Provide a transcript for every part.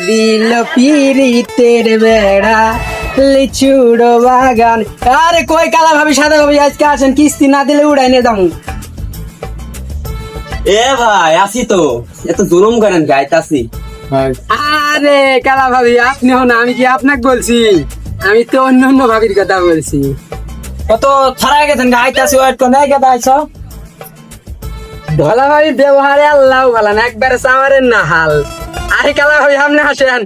দিল পিরিতের বেড়া লিচুড়ো বাগান। আরে কই কালা ভাবি সাদা ভাবি আজকে আসেন, কিস্তি না দিলে উড়াই নিয়ে যাবো। এ ভাই আসি তো, এত জুলুম করেন গাইতাছি। আরে কালা ভাবি আপনি হন, আমি কি আপনাকে বলছি? আমি তো অন্য অন্য ভাবির কথা বলছি। কত ছাড়াই গেছেন গাইতাছি, ওয়েট করে নাই গাইছ। ধলা ভাবির ব্যবহারে আল্লাহ ভালো না, একবারে সামারের না হাল। আরে কালা ভাবি আপনি আসেন।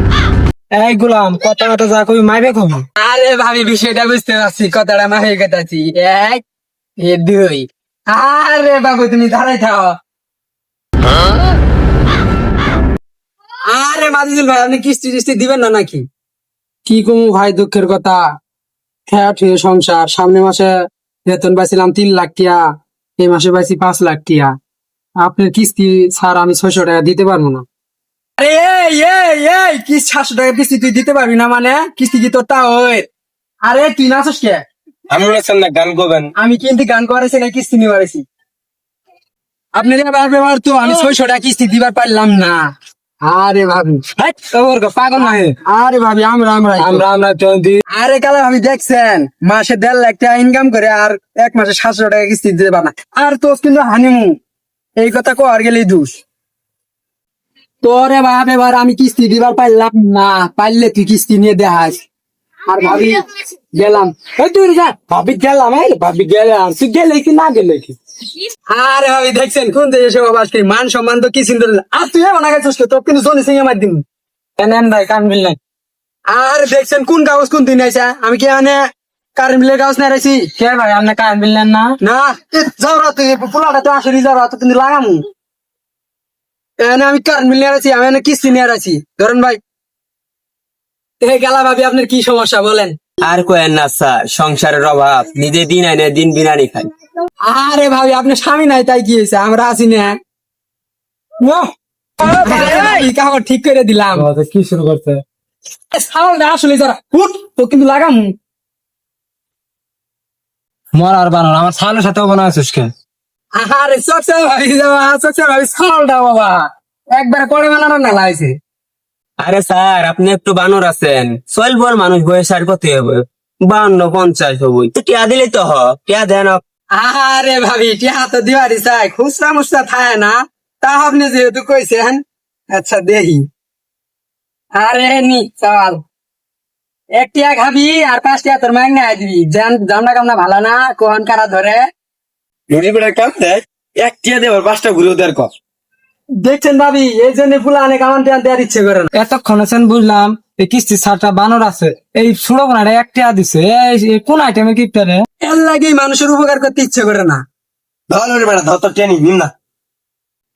এই গুলাম কথা কথা যা কবি মাইবে কবি। আরে ভাবি বিষয়টা বুঝতে পারছি, কথাটা মাফি কথাছি। এক এ দুই। আরে বাবু তুমি দাঁড়াই থাও। আরে মাজিদুল ভাই আপনি কিস্তি টিস্তি দিবেন না নাকি? কি কমু ভাই, দুঃখের কথা। ঠেয়া ঠেয়ে সংসার, সামনে মাসে বেতন পাইছিলাম 3 লাখ টিয়া, এই মাসে পাইছি 5 লাখ টিয়া। আপনার কিস্তি স্যার আমি 600 টাকা দিতে পারবো না। আরে এই কি 700 টাকা কিস্তি তুই দিতে পারবি না মানে? কিস্তি কি তোর তা হয়? আরে তুই নাচস কে? আমি বলেছেন না গান গাবেন। আমি কিন্তু গান করেছি না কিস্তি নিয়ে পারেছি। আপনি ব্যবহার তো আমি 600 টাকা কিস্তি দিবার পারলাম না। আরে ভাবি তোর পাগল না হে। আরে ভাবি আমরা চন্দি। আরে কালা ভাবি দেখছেন মাসে 1.5 লাখ টাকা ইনকাম করে আর এক মাসে 700 টাকা কিস্তি দিতে পার না। আর তোর কিন্তু হানিমুন এই কথা কো আর গেলেই দোষ তোরে বাপ। এবার আমি কিস্তি দিবার পারলাম না, পারলে তুই কিস্তি নিয়ে দেখাস। আর ভাবি গেলাম, এই তুই যা ভাবি গেলাম, এই ভাবি গেলাম, তুই গেলে কি না গেলে কি? আরে ভাবি দেখছেন কোন দেশে এসে বাবা আজকে মান সম্মান তো কি চিন্তা দিল। আর তুই এমন আগে চুষকে তোর কিন্তু জনি সিং আমার দিন কেন ভাই কান বিল নাই। আর দেখছেন কোন কাগজ কোন দিন আইসা, আমি কি মানে কারেন্ট বিলের কাগজ না রাইছি? কে ভাই আপনি কান বিল নেন না? না যাও রাত পোলাটা তো আসলে যাও রাত কিন্তু লাগামু। এনে আমি কারেন্ট বিল নিয়ে রাখছি, আমি এনে কিস্তি নিয়ে রাখছি। ধরেন ভাই এই গেলা ভাবি আপনার কি সমস্যা বলেন? আর কোয়েন না স্যার, সংসারের অভাব, নিজে দিন আইনে দিন বিনানি খাই। আরে ভাবি আপনার স্বামী নাই তাই কি হয়েছে, আমরা আছি না। কাগজ ঠিক করে দিলাম। কি শুরু করছে? আসলে যারা উঠ তো কিন্তু লাগামু। মর আর বানান আমার সালের সাথেও বানা আছিস কেন? আরে চকচা ভাবি যাবা, চকচা ভাবি সালটা বাবা একবারে করে বানানো না লাগছে। আরে স্যার আপনি একটু বানর আছেন, চল বল মানুষ বয়স আর কত হবে? 52-50 হবই তো, টিয়া দিলেই তো টিয়া দেন। আরে ভাবি টিয়া তো দিবারি চাই, খুচরা মুচরা থায় না। তা আপনি যেহেতু কইছেন আচ্ছা দেখি। আরে নি চল এক টিয়া খাবি আর 5 টিয়া তোর মাইনে আই দিবি। জামনা কামনা ভালো না কোন কারা ধরে নুনি বেড়া কাম দেয়, এক টিয়া দেবার 5টা ঘুরেও দেড় কর। দেখছেন ভাবি, এই জন্য ফুলা অনেক আমার টিয়া দেওয়ার ইচ্ছে করে না। এতক্ষণ আছেন বুঝলাম এই কিস্তি ছাড়টা বানর আছে, এই ছোড়ো বানাটা এক টিয়া দিছে। এই কোন আইটেমের কিপটারে? এর লাগেই মানুষের উপকার করতে ইচ্ছে করে না। ধর বেড়া ধর, তো ট্রেনিং নিন না।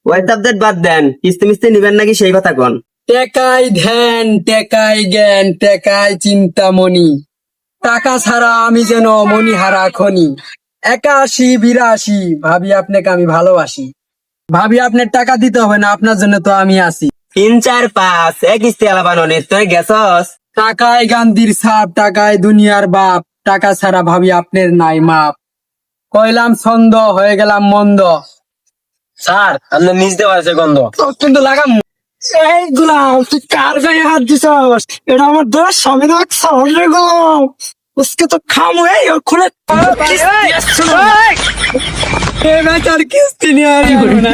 ওয়েট আপডেট বাদ দেন, কিস্তি মিস্তি নিবেন নাকি সেই কথা কোন? টেকাই ধ্যান, টেকাই জ্ঞান, টেকাই চিন্তামণি, টাকা ছাড়া আমি যেন মণিহারা খনি। 81-82 ভাবি আপনাকে আমি ভালোবাসি। ভাবি আপনার টাকা দিতে হবে না, আপনার জন্য তো আমি আছি। 3-4-5 এক কিস্তি আলা বাননে তুই গেছস। টাকায় গান্ধীর ছাপ, টাকায় দুনিয়ার বাপ, টাকা ছাড়া ভাবি আপনার নাই মাপ। কইলাম ছন্দ হয়ে গেলাম মন্দ। স্যার আপনার নিজ দেওয়া আছে গন্ধ। কিন্তু লাগাম এইগুলা তুই কার গায়ে হাত দিছস? এটা আমার দোষ, আমি রাখছি উসকে তো খামু। এই খুলে কিস্তি নিয়ে আসবো না।